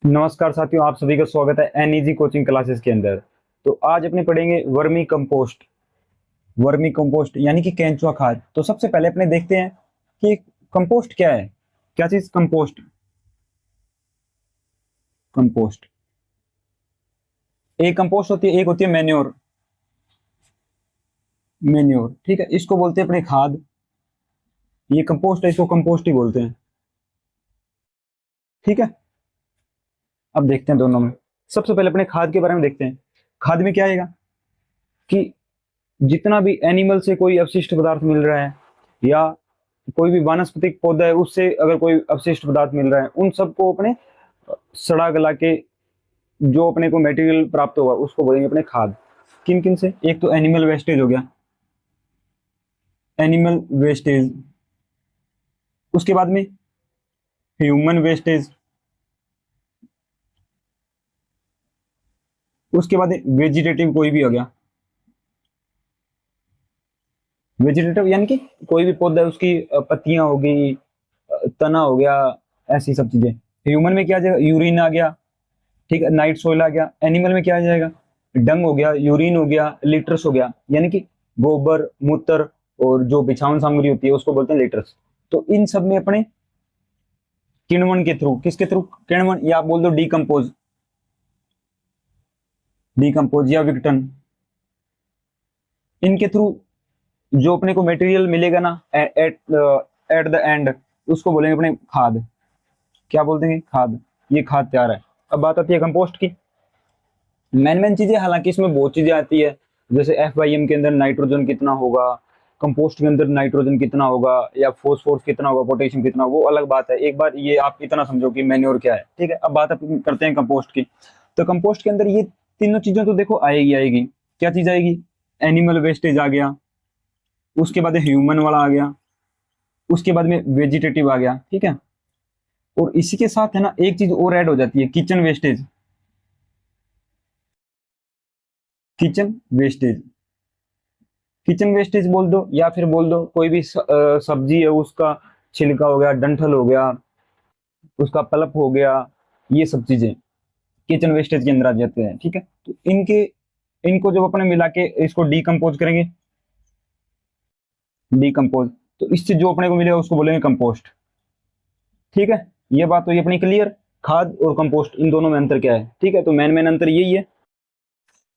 नमस्कार साथियों, आप सभी का स्वागत है एनईजी कोचिंग क्लासेस के अंदर। तो आज अपने पढ़ेंगे वर्मी कंपोस्ट। वर्मी कंपोस्ट यानी कि केंचुआ खाद। तो सबसे पहले अपने देखते हैं कि कंपोस्ट क्या है। क्या चीज कंपोस्ट? कंपोस्ट एक कंपोस्ट होती है, एक होती है मेन्योर। मेन्योर, ठीक है, इसको बोलते हैं अपने खाद। ये कंपोस्ट है, इसको कंपोस्ट ही बोलते हैं। ठीक है, अब देखते हैं दोनों में। सबसे पहले अपने खाद के बारे में देखते हैं। खाद में क्या आएगा कि जितना भी एनिमल से कोई अपशिष्ट पदार्थ मिल रहा है या कोई भी वानस्पतिक पौधा है उससे अगर कोई अपशिष्ट पदार्थ मिल रहा है, उन सबको अपने सड़ा गला के जो अपने को मटेरियल प्राप्त होगा उसको बोलेंगे अपने खाद। किन किन से? एक तो एनिमल वेस्टेज हो गया, एनिमल वेस्टेज। उसके बाद में ह्यूमन वेस्टेज। उसके बाद वेजिटेटिव कोई भी हो गया। वेजिटेटिव यानी कि कोई भी पौधा है उसकी पत्तियां हो गई, तना हो गया, ऐसी सब चीजें। ह्यूमन में क्या आ जाएगा? यूरिन आ गया, ठीक है, नाइट सोइल आ गया। एनिमल में क्या आ जाएगा? डंग हो गया, यूरिन हो गया, लिटर्स हो गया, यानी कि गोबर, मूत्र और जो बिछावन सामग्री होती है उसको बोलते हैं लिटर्स। तो इन सब में अपने किण्वन के थ्रू, किसके थ्रू? किण्वन, या आप बोल दो डीकम्पोज, डीकम्पोज या विघटन, इनके थ्रू जो अपने को मटेरियल मिलेगा ना एट एट द एंड, उसको बोलेंगे अपने खाद। क्या बोल देंगे? खाद। ये खाद तैयार है। अब बात आती है कंपोस्ट की। मेन मेन चीजें, हालांकि इसमें बहुत चीजें आती है, जैसे FYM के अंदर नाइट्रोजन कितना होगा, कंपोस्ट के अंदर नाइट्रोजन कितना होगा, या फॉस्फोरस कितना होगा, पोटेशियम कितना होगा, वो अलग बात है। एक बार ये आप इतना समझो कि मैन्योर क्या है। ठीक है, अब बात अपन करते हैं कंपोस्ट की। तो कंपोस्ट के अंदर ये तीनों चीजें तो देखो आएगी आएगी। क्या चीज आएगी? एनिमल वेस्टेज आ गया, उसके बाद ह्यूमन वाला आ गया, उसके बाद में वेजिटेटिव आ गया। ठीक है, और इसी के साथ है ना एक चीज और ऐड हो जाती है, kitchen wastage. Kitchen wastage, kitchen wastage बोल दो, या फिर बोल दो कोई भी सब्जी है उसका छिलका हो गया, डंठल हो गया, उसका पल्प हो गया, ये सब चीजें किचन वेस्टेज के अंदर आ जाते हैं। ठीक है, तो इनको जब अपने मिला के इसको डीकम्पोज करेंगे, डीकम्पोज, तो इससे जो अपने को मिलेगा उसको बोलेंगे कंपोस्ट। ठीक है, ये बात तो ये अपनी क्लियर। खाद और कंपोस्ट, इन दोनों में अंतर क्या है? ठीक है, तो मेन मेन अंतर यही है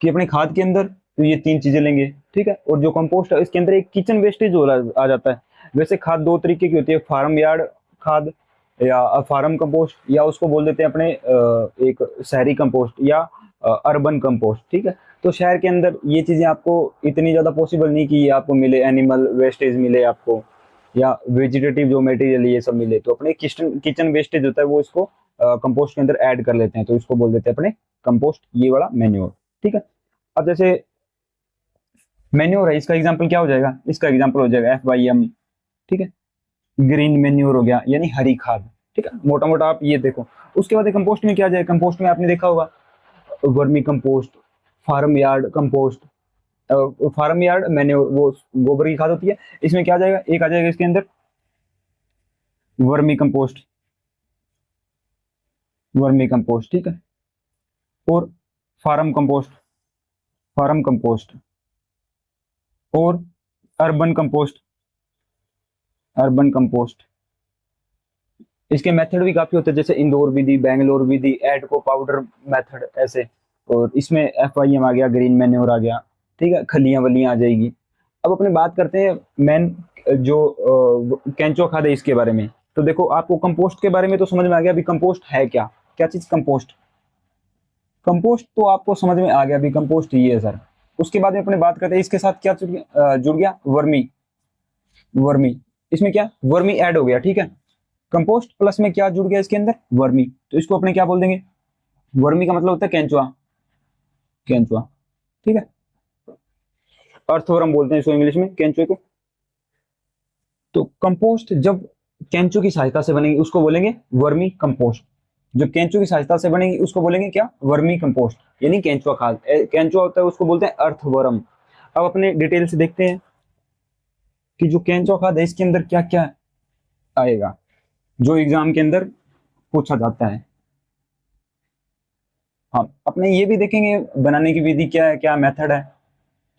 कि अपने खाद के अंदर तो ये तीन चीजें लेंगे। ठीक है, और जो कंपोस्ट है इसके अंदर एक किचन वेस्टेज हो आ जाता है। वैसे खाद दो तरीके की होती है, फार्म यार्ड खाद या फार्म कंपोस्ट, या उसको बोल देते हैं अपने एक शहरी कंपोस्ट या अर्बन कंपोस्ट। ठीक है, तो शहर के अंदर ये चीजें आपको इतनी ज्यादा पॉसिबल नहीं कि ये आपको मिले, एनिमल वेस्टेज मिले आपको या वेजिटेटिव जो मटेरियल ये सब मिले। तो अपने किचन किचन वेस्टेज होता है वो इसको कंपोस्ट के अंदर ऐड कर लेते हैं, तो इसको बोल देते हैं अपने कंपोस्ट, ये वाला मेन्योर। ठीक है, अब जैसे मेन्योर है, इसका एग्जाम्पल क्या हो जाएगा? इसका एग्जाम्पल हो जाएगा FYM। ठीक है, ग्रीन मेन्योर हो गया, यानी हरी खाद। ठीक है, मोटा मोटा आप ये देखो। उसके बाद कंपोस्ट में क्या जाएगा? कंपोस्ट में आपने देखा होगा vermicompost, farm yard compost. Farm yard manure वो गोबर की खाद होती है। इसमें क्या जाएगा? एक आ जाएगा इसके अंदर वर्मी कंपोस्ट, वर्मी कंपोस्ट। ठीक है, और फार्म कंपोस्ट, फार्म कंपोस्ट, और अर्बन कंपोस्ट, अर्बन कंपोस्ट। इसके मेथड भी काफी होते हैं, जैसे इंदौर विधि, बेंगलोर विधि, एडको पाउडर मेथड, ऐसे। और इसमें FYM आ गया, ग्रीन मैन्योर आ गया। ठीक है, खलियां वलियां आ जाएगी। अब अपने बात करते हैं मेन जो केंचो खाद है इसके बारे में। तो देखो, आपको कंपोस्ट के बारे में तो समझ में आ गया। अभी कंपोस्ट है क्या? क्या चीज कंपोस्ट? कंपोस्ट तो आपको समझ में आ गया, अभी कंपोस्ट ये है सर। उसके बाद में अपने बात करते हैं इसके साथ क्या जुड़ गया? Vermi, vermi. इसमें क्या? वर्मी ऐड हो गया। ठीक है, कंपोस्ट प्लस में क्या जुड़ गया इसके अंदर? वर्मी। तो इसको अपने क्या बोल देंगे? वर्मी का मतलब होता है केंचुआ, केंचुआ। ठीक है, अर्थवर्म बोलते हैं इसको इंग्लिश में, केंचुए को। तो कंपोस्ट जब केंचुए की सहायता से बनेगी उसको बोलेंगे वर्मी कंपोस्ट। जो केंचुए की सहायता से बनेगी उसको बोलेंगे क्या? वर्मी कंपोस्ट, यानी केंचुआ खाद। केंचुआ होता है उसको बोलते हैं अर्थवर्म। अब अपने डिटेल से देखते हैं कि जो केंचुआ खाद है इसके अंदर क्या क्या आएगा, जो एग्जाम के अंदर पूछा जाता है। हाँ, अपने ये भी देखेंगे बनाने की विधि क्या है, क्या मेथड है,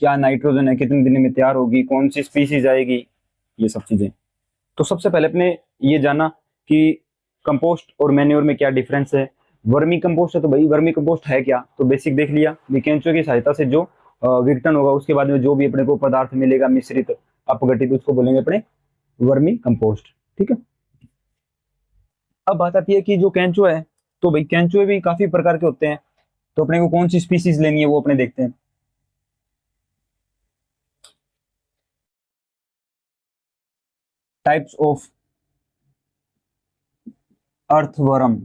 क्या नाइट्रोजन है, कितने दिन में तैयार होगी, कौन सी स्पीसीज आएगी, ये सब चीजें। तो सबसे पहले अपने ये जाना कि कंपोस्ट और मैन्योर में क्या डिफरेंस है। वर्मी कंपोस्ट है तो भाई वर्मी कंपोस्ट है क्या, तो बेसिक देख लिया। केंचुए की सहायता से जो विघटन होगा, उसके बाद में जो भी अपने को पदार्थ मिलेगा मिश्रित अपघटित, उसको बोलेंगे अपने वर्मी कंपोस्ट। ठीक है। अब बात आती है कि जो केंचुआ है, तो भाई केंचुए भी काफी प्रकार के होते हैं, तो अपने को कौन सी स्पीसीज लेनी है वो अपने देखते हैं। Types of earthworm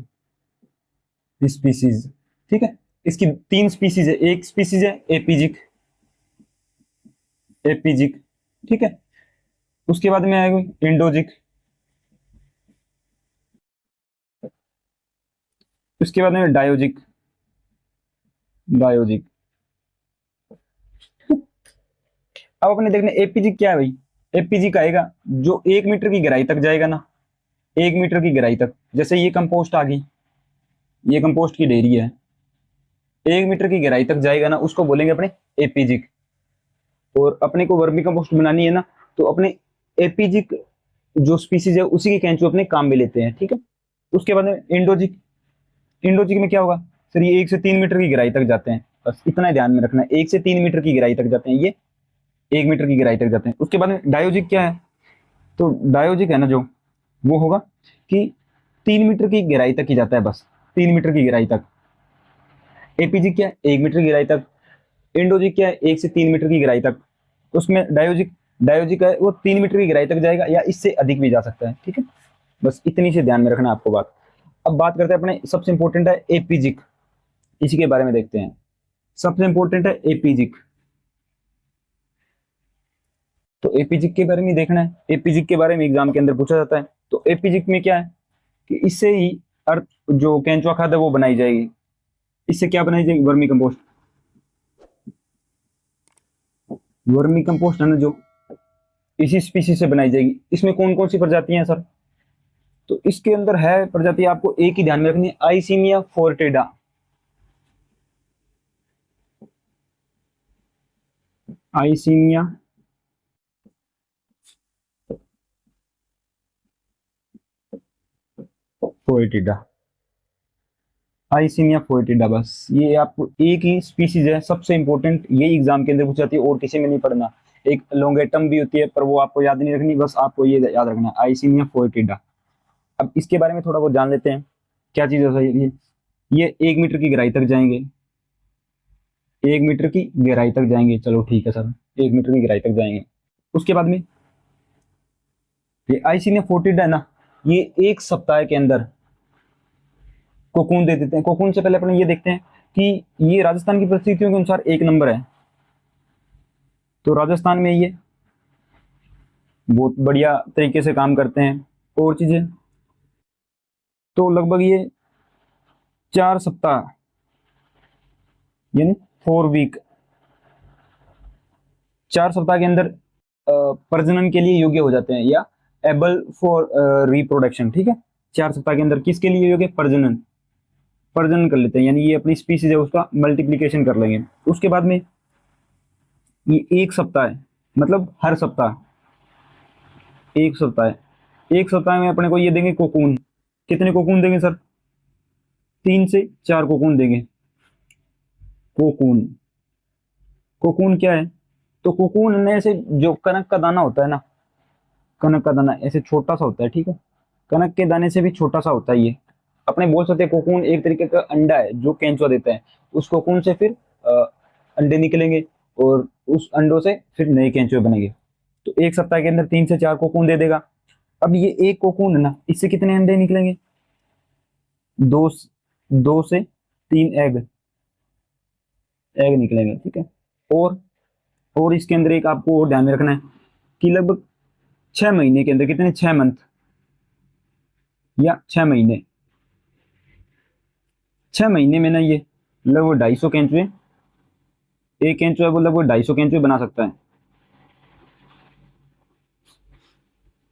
species. ठीक है, इसकी तीन स्पीसीज है। एक स्पीसीज है एपीजिक, एपीजिक। ठीक है, उसके बाद में आएगा इंडोजिक, उसके बाद में डायोजिक, डायोजिक। अब अपने देखने एपीजिक क्या है भाई। एपीजिक आएगा जो 1 मीटर की गहराई तक जाएगा ना, 1 मीटर की गहराई तक। जैसे ये कंपोस्ट आ गई, ये कंपोस्ट की ढेरी है, 1 मीटर की गहराई तक जाएगा ना, उसको बोलेंगे अपने एपीजिक। और अपने को वर्मी कंपोस्ट बनानी है ना, तो अपने एपीजिक जो स्पीसीज है उसी के केंचुए अपने काम में लेते हैं। ठीक है, उसके बाद में इंडोजिक। इंडोजिक में क्या होगा सर, ये 1 से 3 मीटर की गहराई तक जाते हैं, बस इतना ही ध्यान में रखना है, 1 से 3 मीटर की गहराई तक जाते हैं, ये 1 मीटर की गहराई तक जाते हैं। उसके बाद में डायोजिक क्या है, तो डायोजिक है ना जो, वो होगा कि 3 मीटर की गहराई तक ही जाता है, बस 3 मीटर की गहराई तक। एपीजिक क्या है, 1 मीटर की गहराई तक। इंडोजिक क्या है, 1 से 3 मीटर की गहराई तक। उसमें डायोजिक, डायोजिक है वो 3 मीटर की गहराई तक जाएगा या इससे अधिक भी जा सकता है। ठीक है, बस इतनी से ध्यान में रखना आपको बात। अब बात करते हैं अपने सबसे इंपॉर्टेंट है एपीजिक, इसी के बारे में देखते हैं। सबसे इंपॉर्टेंट है एपीजिक, तो एपीजिक के बारे में देखना है। एपीजिक के बारे में एग्जाम के अंदर पूछा जाता है। तो एपीजिक में क्या है कि इससे ही अर्थ जो केंचुआ खाद है वो बनाई जाएगी। इससे क्या बनाई जाएगी, वर्मी कंपोस्ट। वर्मी कंपोस्ट है ना जो, इसी स्पीसीज से बनाई जाएगी। इसमें कौन कौन सी प्रजातियां हैं सर, तो इसके अंदर है प्रजाति, आपको एक ही ध्यान में रखनी है, आइसीनिया फोर्टेडा। आइसीनिया फोर्टिडा, आइसीनिया फोर्टिडा, बस ये आपको एक ही स्पीसीज है। सबसे इंपॉर्टेंट ये एग्जाम के अंदर पूछ जाती है और किसी में नहीं पढ़ना। एक लोंगेटम भी होती है पर वो आपको याद नहीं रखनी, बस आपको ये याद रखना है, आइसीनिया फोर्टिडा। अब इसके बारे में थोड़ा बहुत जान लेते हैं, क्या चीज है ये 1 मीटर की गहराई तक जाएंगे, 1 मीटर की गहराई तक जाएंगे, चलो ठीक है सर, 1 मीटर की गहराई तक जाएंगे। उसके बाद में ये आइसीनिया फोर्टिडा है ना, ये 1 सप्ताह के अंदर कोकून दे देते हैं। कोकून से पहले अपन ये देखते हैं कि ये राजस्थान की परिस्थितियों के अनुसार 1 नंबर है, तो राजस्थान में ये बहुत बढ़िया तरीके से काम करते हैं। और चीजें तो लगभग ये 4 सप्ताह यानी 4 वीक, 4 सप्ताह के अंदर प्रजनन के लिए योग्य हो जाते हैं या एबल फॉर रिप्रोडक्शन। ठीक है, 4 सप्ताह के अंदर किसके लिए योग्य, प्रजनन, प्रजनन कर लेते हैं, यानी ये अपनी स्पीसीज है उसका मल्टीप्लीकेशन कर लेंगे। उसके बाद में ये 1 सप्ताह है, मतलब हर सप्ताह 1 सप्ताह है। 1 सप्ताह में अपने को ये देंगे कोकून। कितने कोकून देंगे सर, 3 से 4 कोकून देंगे। कोकून, कोकून क्या है, तो कोकून में से जो कनक का दाना होता है ना, कनक का दाना ऐसे छोटा सा होता है। ठीक है, कनक के दाने से भी छोटा सा होता है ये। अपने बोल सकते हैं कोकून एक तरीके का अंडा है जो केंचुआ देता है। उस कोकून से फिर अंडे निकलेंगे और उस अंडों से फिर नए केंचुए बनेंगे। तो 1 सप्ताह के अंदर 3 से 4 कोकून दे देगा। अब ये एक कोकून है ना, इससे कितने अंडे निकलेंगे, 2 से 3 एग, एग निकलेंगे। ठीक है, और इसके अंदर एक आपको और ध्यान में रखना है कि लगभग 6 महीने के अंदर, कितने, 6 मंथ या 6 महीने, 6 महीने में ना ये लगभग 250 केंचुए, एक केंचुआ वो लगभग 250 केंचुए बना सकता है।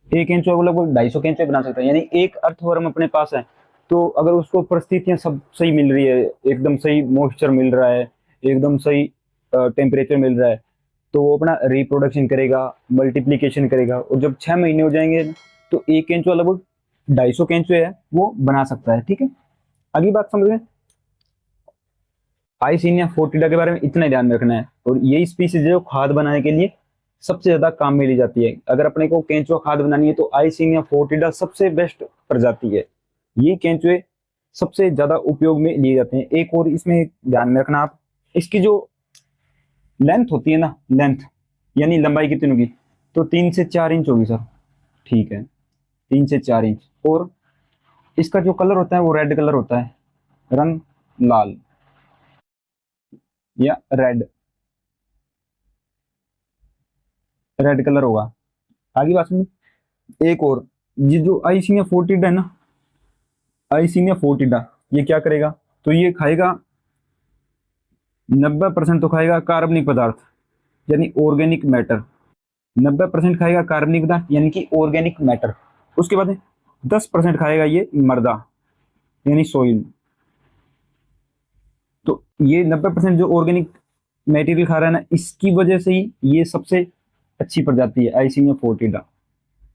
एक केंचुआ वो लगभग 250 केंचुए बना सकता है, यानी एक अर्थवर्म अपने पास है तो अगर उसको परिस्थितियां सब सही मिल रही है, एकदम सही मॉइस्चर मिल रहा है, एकदम सही टेम्परेचर मिल रहा है, तो वो अपना रिप्रोडक्शन करेगा, मल्टीप्लीकेशन करेगा, और जब 6 महीने हो जाएंगे तो एक केंचुआ लगभग 250 केंचुए है वो बना सकता है। ठीक है, अगली बात समझ में, आइसिनिया फोर्टिडा के बारे में इतना ही ध्यान रखना है। और यही स्पीसीज जो खाद बनाने के लिए सबसे ज्यादा काम में ली जाती है। अगर अपने को केंचुआ खाद बनानी है तो आइसिनिया फोर्टिडा सबसे बेस्ट प्रजाति है। ये केंचुए सबसे ज्यादा उपयोग में लिए जाते हैं। एक और इसमें ध्यान में रखना आप, इसकी जो लेंथ होती है ना, लेंथ यानी लंबाई कितनी होगी, तो 3 से 4 इंच होगी सर। ठीक है, 3 से 4 इंच। और इसका जो कलर होता है वो रेड कलर होता है, रंग लाल या रेड, रेड कलर होगा। आगे बात सुनिए, एक और, ये जो आइसिनिया फोर्टिडा है ना, आइसिनिया फोर्टिडा ये क्या करेगा, तो ये खाएगा 90% तो खाएगा कार्बनिक पदार्थ यानी ऑर्गेनिक मैटर। 90% खाएगा कार्बनिक पदार्थ यानी कि ऑर्गेनिक मैटर। उसके बाद 10% खाएगा ये मृदा यानी सोइल। तो ये 90% जो ऑर्गेनिक मटेरियल खा रहा है ना, इसकी वजह से ही ये सबसे अच्छी प्रजाति है आइसिनिया फोर्टिडा।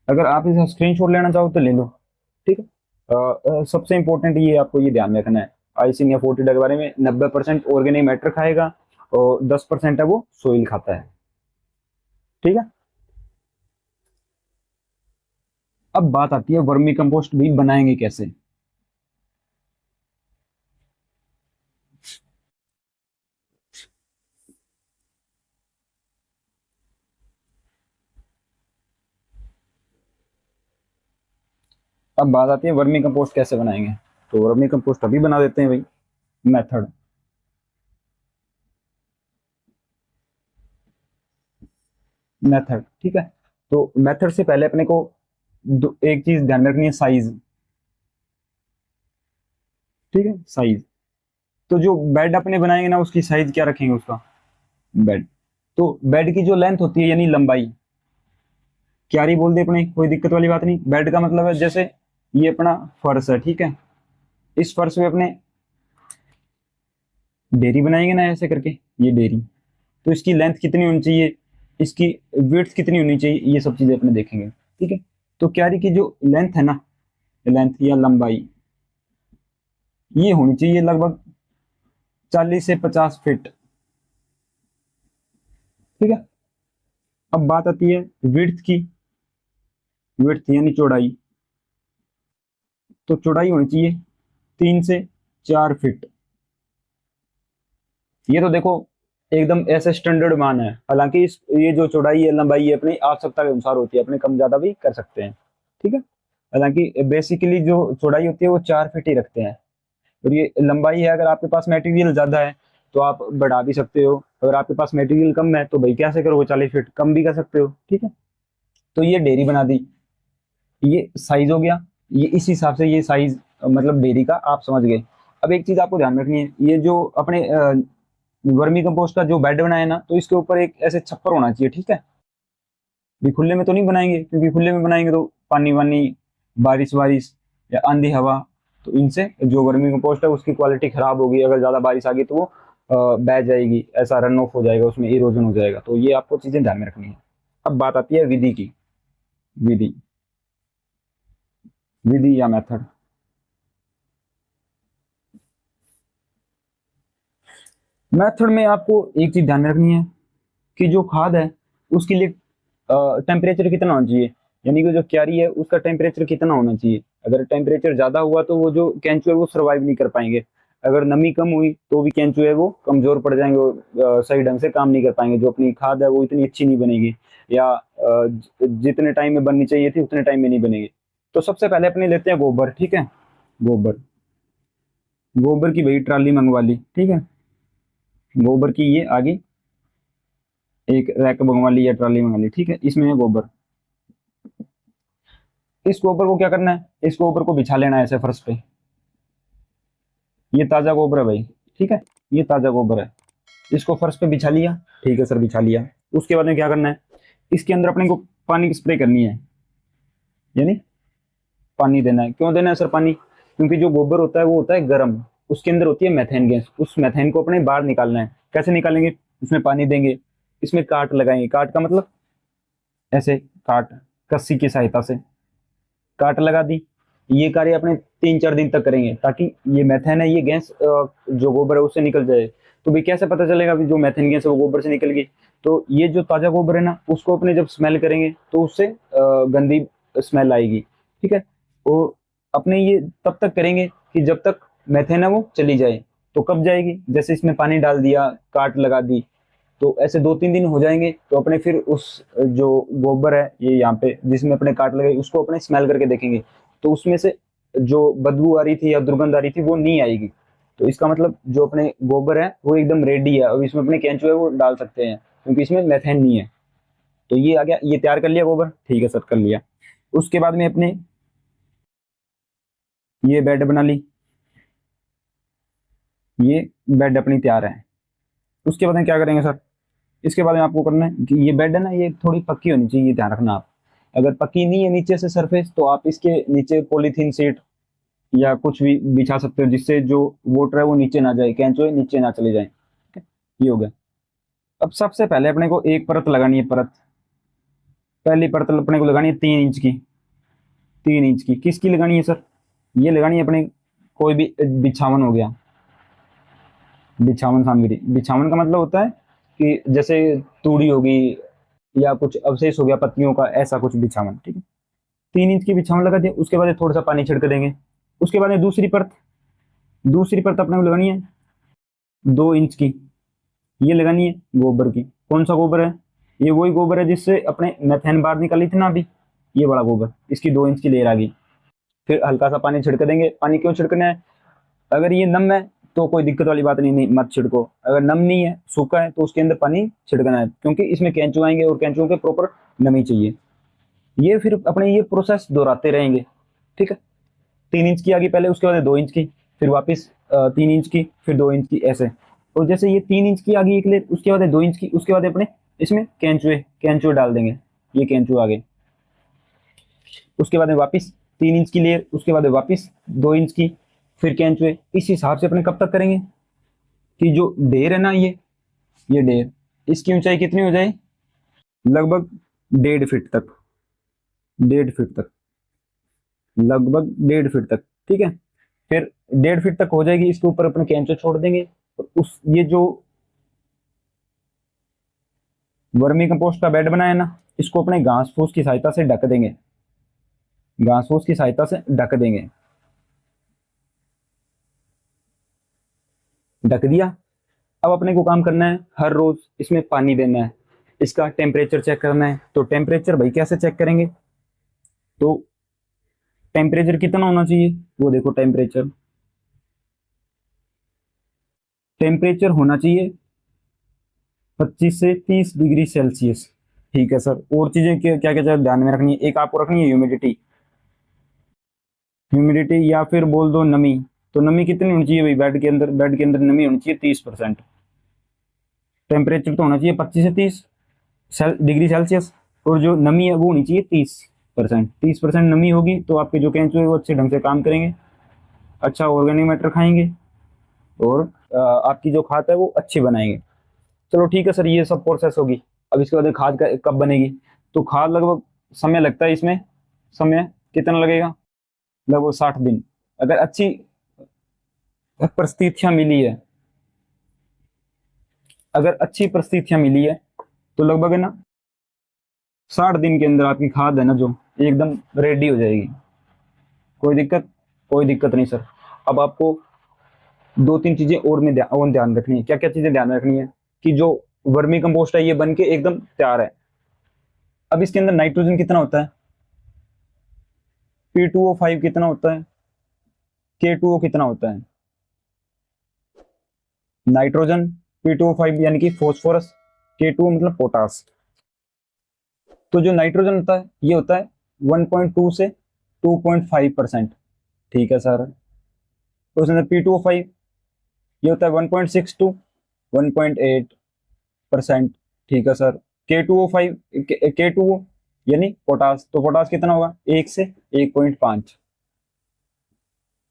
अगर आप इसका स्क्रीनशॉट लेना चाहो तो ले लो। ठीक है, सबसे इंपॉर्टेंट ये आपको ये ध्यान में रखना है आइसिनिया फोर्टिडा के बारे में, 90% ऑर्गेनिक मैटर खाएगा और 10% है वो सोइल खाता है। ठीक है, अब बात आती है वर्मी कंपोस्ट भी बनाएंगे कैसे। अब बात आती है वर्मी कंपोस्ट कैसे बनाएंगे। तो वर्मी कंपोस्ट अभी बना देते हैं भाई। मेथड, मेथड ठीक है। तो मेथड से पहले अपने को एक चीज ध्यान रखनी है, साइज। ठीक है, साइज। तो जो बेड अपने बनाएंगे ना उसकी साइज क्या रखेंगे, उसका बेड। तो बेड की जो लेंथ होती है यानी लंबाई, क्यारी बोल दे अपने, कोई दिक्कत वाली बात नहीं। बेड का मतलब है जैसे ये अपना फर्श है, ठीक है, इस फर्श पे अपने डेयरी बनाएंगे ना ऐसे करके, ये डेयरी, तो इसकी लेंथ कितनी होनी चाहिए, इसकी विड्थ कितनी होनी चाहिए, ये सब चीजें अपने देखेंगे। ठीक है, तो क्यारी की जो लेंथ है ना, लेंथ या लंबाई, ये होनी चाहिए लगभग 40 से 50 फीट। ठीक है, अब बात आती है विड्थ की। विड्थ यानी चौड़ाई, तो चौड़ाई होनी चाहिए 3 से 4 फीट। ये तो देखो एकदम ऐसे स्टैंडर्ड मान है। हालांकि इस ये जो चौड़ाई है लंबाई है अपनी आवश्यकता के अनुसार होती है, अपने कम ज्यादा भी कर सकते हैं। ठीक है, हालांकि बेसिकली जो चौड़ाई होती है वो 4 फीट ही रखते हैं। और ये लंबाई है, अगर आपके पास मटेरियल ज्यादा है तो आप बढ़ा भी सकते हो, अगर आपके पास मटेरियल कम है तो भाई कैसे करोगे, 40 फीट कम भी कर सकते हो। ठीक है, तो ये डेयरी बना दी, ये साइज हो गया, ये इस हिसाब से ये साइज मतलब डेयरी का आप समझ गए। अब एक चीज आपको ध्यान रखनी है, ये जो अपने वर्मी कंपोस्ट का जो बेड बनाया ना, तो इसके ऊपर एक ऐसे छप्पर होना चाहिए। ठीक है, भी खुले में तो नहीं बनाएंगे, क्योंकि खुले में बनाएंगे तो पानी वानी, बारिश वारिश या आंधी हवा, तो इनसे जो वर्मी कंपोस्ट है उसकी क्वालिटी खराब होगी। अगर ज्यादा बारिश आ गई तो वो बह जाएगी, ऐसा रन ऑफ हो जाएगा, उसमें इरोजन हो जाएगा। तो ये आपको चीजें ध्यान में रखनी है। अब बात आती है विधि की। विधि, विधि या मेथड। मेथड में आपको एक चीज ध्यान रखनी है कि जो खाद है उसके लिए टेम्परेचर कितना होना चाहिए, यानी कि जो क्यारी है उसका टेम्परेचर कितना होना चाहिए। अगर टेम्परेचर ज्यादा हुआ तो वो जो केंचुए है वो सर्वाइव नहीं कर पाएंगे। अगर नमी कम हुई तो भी केंचुए है वो कमजोर पड़ जाएंगे, वो सही ढंग से काम नहीं कर पाएंगे, जो अपनी खाद है वो इतनी अच्छी नहीं बनेगी, या जितने टाइम में बननी चाहिए थी उतने टाइम में नहीं बनेगी। तो सबसे पहले अपने लेते हैं गोबर। ठीक है, गोबर, गोबर की भाई ट्राली मंगवा ली। ठीक है, गोबर की ये आगे एक रैक मंगवा ली या ट्राली मंगवा ली। ठीक है, इसमें है गोबर। इस गोबर को क्या करना है, इस गोबर को बिछा लेना है ऐसे फर्श पे। ये ताजा गोबर है भाई, ठीक है, ये ताजा गोबर है, इसको फर्श पे बिछा लिया। ठीक है सर, बिछा लिया। उसके बाद में क्या करना है, इसके अंदर अपने को पानी की स्प्रे करनी है, यानी पानी देना है। क्यों देना है सर पानी, क्योंकि जो गोबर होता है वो होता है गर्म, उसके अंदर होती है मैथेन गैस, उस मैथेन को अपने बाहर निकालना है। कैसे निकालेंगे? इसमें पानी देंगे, इसमें काट लगाएंगे, काट का मतलब ऐसे काट, कस्सी की सहायता से काट लगा दी। ये कार्य अपने 3-4 दिन तक करेंगे ताकि ये मैथेन है, ये गैस जो गोबर है उससे निकल जाए। तो भाई कैसे पता चलेगा कि जो मैथेन गैस है वो गोबर से निकल गई? तो ये जो ताजा गोबर है ना, उसको अपने जब स्मेल करेंगे तो उससे गंदी स्मेल आएगी, ठीक है। और अपने ये तब तक करेंगे कि जब तक मैथेन है वो चली जाए। तो कब जाएगी? जैसे इसमें पानी डाल दिया, काट लगा दी, तो ऐसे 2-3 दिन हो जाएंगे, तो अपने फिर उस जो गोबर है ये यहाँ पे जिसमें अपने काट लगे उसको अपने स्मेल करके देखेंगे, तो उसमें से जो बदबू आ रही थी या दुर्गंध आ रही थी वो नहीं आएगी। तो इसका मतलब जो अपने गोबर है वो एकदम रेडी है, अब इसमें अपने केंचुए वो डाल सकते हैं क्योंकि इसमें मेथेन नहीं है। तो ये आ गया, ये तैयार कर लिया गोबर, ठीक है सर, कर लिया। उसके बाद में अपने ये बेड बना ली, ये बेड अपनी तैयार है। उसके बाद में क्या करेंगे सर? इसके बाद में आपको करना है कि ये बेड है ना, ये थोड़ी पक्की होनी चाहिए, ये ध्यान रखना आप। अगर पक्की नहीं है नीचे से सरफेस, तो आप इसके नीचे पॉलीथीन सीट या कुछ भी बिछा सकते हो जिससे जो वाटर है वो नीचे ना जाए, कैंचो नीचे ना चले जाए, ठीक है। ये हो गया। अब सबसे पहले अपने को एक परत लगानी है, परत। पहली परत अपने को लगानी है 3 इंच की। 3 इंच की किसकी लगानी है सर? ये लगानी है अपने कोई भी बिछावन हो गया, बिछावन सामग्री। बिछावन का मतलब होता है कि जैसे तूड़ी होगी या कुछ अवशेष हो गया पत्तियों का, ऐसा कुछ बिछावन, ठीक है। 3 इंच की बिछावन लगा दिया, उसके बाद थोड़ा सा पानी छिड़क देंगे। उसके बाद दूसरी परत, दूसरी परत अपने को लगानी है 2 इंच की, ये लगानी है गोबर की। कौन सा गोबर है? ये वही गोबर है जिससे अपने मेथेन बाहर निकाली थी ना अभी, ये बड़ा गोबर, इसकी 2 इंच की लेयर आ गई। फिर हल्का सा पानी छिड़क देंगे। पानी क्यों छिड़कना है? अगर ये नम है तो कोई दिक्कत वाली बात नहीं, नहीं मत छिड़को। अगर नम नहीं है, सूखा है, तो उसके अंदर पानी छिड़कना है, क्योंकि इसमें कैंचू आएंगे और कैंचुओं के प्रॉपर नमी चाहिए। ये फिर अपने ये प्रोसेस दोहराते रहेंगे, ठीक है। 3 इंच की आ गई पहले, उसके बाद 2 इंच की, फिर वापस 3 इंच की, फिर 2 इंच की, ऐसे। और जैसे ये 3 इंच की आ गई एक लेयर, उसके बाद 2 इंच की, उसके बाद अपने इसमें कैंचुए कैंचुए डाल देंगे। ये कैंचुए आ गए। उसके बाद में वापस 3 इंच की लेयर, उसके बाद वापस 2 इंच की, फिर कैंचुए। इस हिसाब से अपने कब तक करेंगे कि जो ढेर है ना, ये ढेर, इसकी ऊंचाई कितनी हो जाए? लगभग 1.5 फीट तक, 1.5 फीट तक, लगभग 1.5 फीट तक, ठीक है। फिर 1.5 फीट तक हो जाएगी, इसके ऊपर अपने कैंचो छोड़ देंगे। और उस ये जो वर्मी कंपोस्ट का बेड बनाया ना, इसको अपने घास फूस की सहायता से ढक देंगे, घास फूस की सहायता से ढक देंगे। ढक दिया। अब अपने को काम करना है, हर रोज इसमें पानी देना है, इसका टेम्परेचर चेक करना है। तो टेम्परेचर भाई कैसे चेक करेंगे? तो टेम्परेचर कितना होना चाहिए वो देखो, टेम्परेचर, टेम्परेचर होना चाहिए 25 से 30 डिग्री सेल्सियस, ठीक है सर। और चीजें क्या क्या क्या ध्यान में रखनी है? एक आपको रखनी है ह्यूमिडिटी, ह्यूमिडिटी या फिर बोल दो नमी। तो नमी कितनी होनी चाहिए भाई? बेड के अंदर नमी होनी चाहिए 30%। टेम्परेचर तो होना चाहिए 25 से 30 डिग्री सेल्सियस, और जो नमी है वो होनी चाहिए 30%। 30% नमी होगी तो आपके जो कैंचो है वो अच्छे ढंग से काम करेंगे, अच्छा ऑर्गेनिक मैटर खाएंगे, और आपकी जो खाद है वो अच्छी बनाएंगे। चलो ठीक है सर, ये सब प्रोसेस होगी। अब इसके बाद खाद कब बनेगी? तो खाद लगभग समय लगता है इसमें। समय कितना लगेगा? लगभग 60 दिन। अगर अच्छी परिस्थितियां मिली है, अगर अच्छी परिस्थितियां मिली है तो लगभग है ना 60 दिन के अंदर आपकी खाद है ना जो एकदम रेडी हो जाएगी। कोई दिक्कत? कोई दिक्कत नहीं सर। अब आपको 2-3 चीजें और ध्यान रखनी है। क्या क्या चीजें ध्यान रखनी है? कि जो वर्मी कंपोस्ट है ये बन के एकदम तैयार है। अब इसके अंदर नाइट्रोजन कितना होता है? P2O5 कितना होता है? K2O कितना होता है? नाइट्रोजन P2O5 यानी कि फॉस्फोरस, K2O मतलब पोटास। तो जो नाइट्रोजन होता है ये होता है 1.2 से 2.5%, ठीक है सर। तो उसके अंदर P2O5 ये होता है 1.6 टू 1.8%, ठीक है सर। K2O5 K2O यानी पोटास, तो पोटास कितना होगा? 1 से 1.5।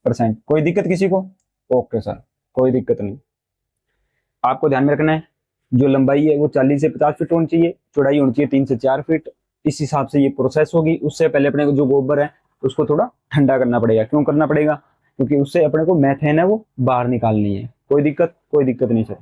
परसेंट। कोई दिक्कत किसी को? ओके सर, कोई दिक्कत नहीं। आपको ध्यान में रखना है जो लंबाई है वो 40 से 50 फीट होनी चाहिए, चौड़ाई होनी चाहिए 3 से 4 फीट। इस हिसाब से ये प्रोसेस होगी। उससे पहले अपने को जो गोबर है उसको थोड़ा ठंडा करना पड़ेगा। क्यों करना पड़ेगा? क्योंकि उससे अपने को मेथेन है वो बाहर निकालनी है। कोई दिक्कत? कोई दिक्कत नहीं सर।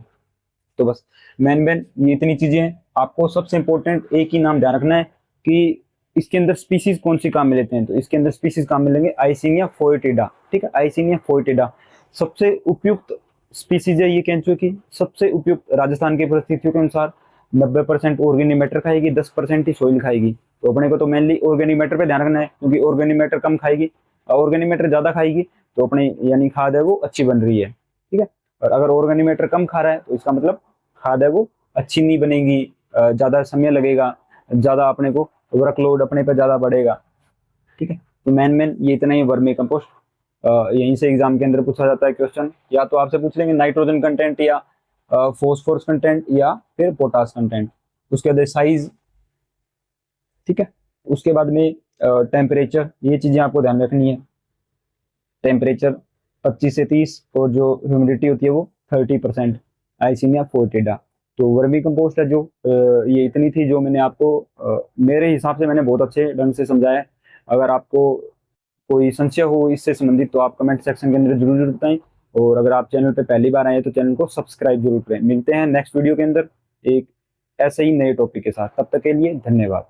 तो बस मैन ये इतनी चीजें हैं। आपको सबसे इंपॉर्टेंट एक ही नाम ध्यान रखना है कि इसके अंदर स्पीसीज कौन सी काम में लेते हैं। तो इसके अंदर स्पीसीज काम मिलेंगे आइसिनिया फोएटिडा। ठीक है, आइसिनिया फोएटिडा सबसे उपयुक्त स्पीसीज है ये केंचुए की। सबसे उपयुक्त राजस्थान की परिस्थितियों के अनुसार 90% ऑर्गेनिक मैटर खाएगी, 10% ही सॉइल खाएगी। तो अपने को तो मेनली ऑर्गेनिक मैटर पे ध्यान रखना है, क्योंकि ऑर्गेनिक मैटर कम खाएगी, ऑर्गेनिक मैटर ज्यादा खाएगी तो अपनी यानी खाद है वो अच्छी बन रही है। ठीक है, और अगर ऑर्गेनिक मैटर कम खा रहा है तो इसका मतलब खाद है वो अच्छी नहीं बनेगी, ज्यादा समय लगेगा, ज्यादा अपने को वर्कलोड अपने पे ज्यादा बढ़ेगा। ठीक है, तो मेन ये इतना ही वर्मी कंपोस्ट। यहीं से एग्जाम के अंदर पूछा जाता है क्वेश्चन, या तो आपसे पूछ लेंगे नाइट्रोजन कंटेंट या फॉस्फोरस कंटेंट या फिर पोटास कंटेंट, उसके बाद साइज। ठीक है, उसके बाद में टेम्परेचर, ये चीजें आपको ध्यान रखनी है। टेम्परेचर 25 से 30 और जो ह्यूमिडिटी होती है वो 30%। आइसिनिया फोर्टिडा। तो वर्मी कंपोस्ट है जो ये इतनी थी जो मैंने आपको मेरे हिसाब से मैंने बहुत अच्छे ढंग से समझाया। अगर आपको कोई संशय हो इससे संबंधित तो आप कमेंट सेक्शन के अंदर जरूर बताएं। और अगर आप चैनल पे पहली बार आए हैं तो चैनल को सब्सक्राइब जरूर करें। मिलते हैं नेक्स्ट वीडियो के अंदर एक ऐसे ही नए टॉपिक के साथ। तब तक के लिए धन्यवाद।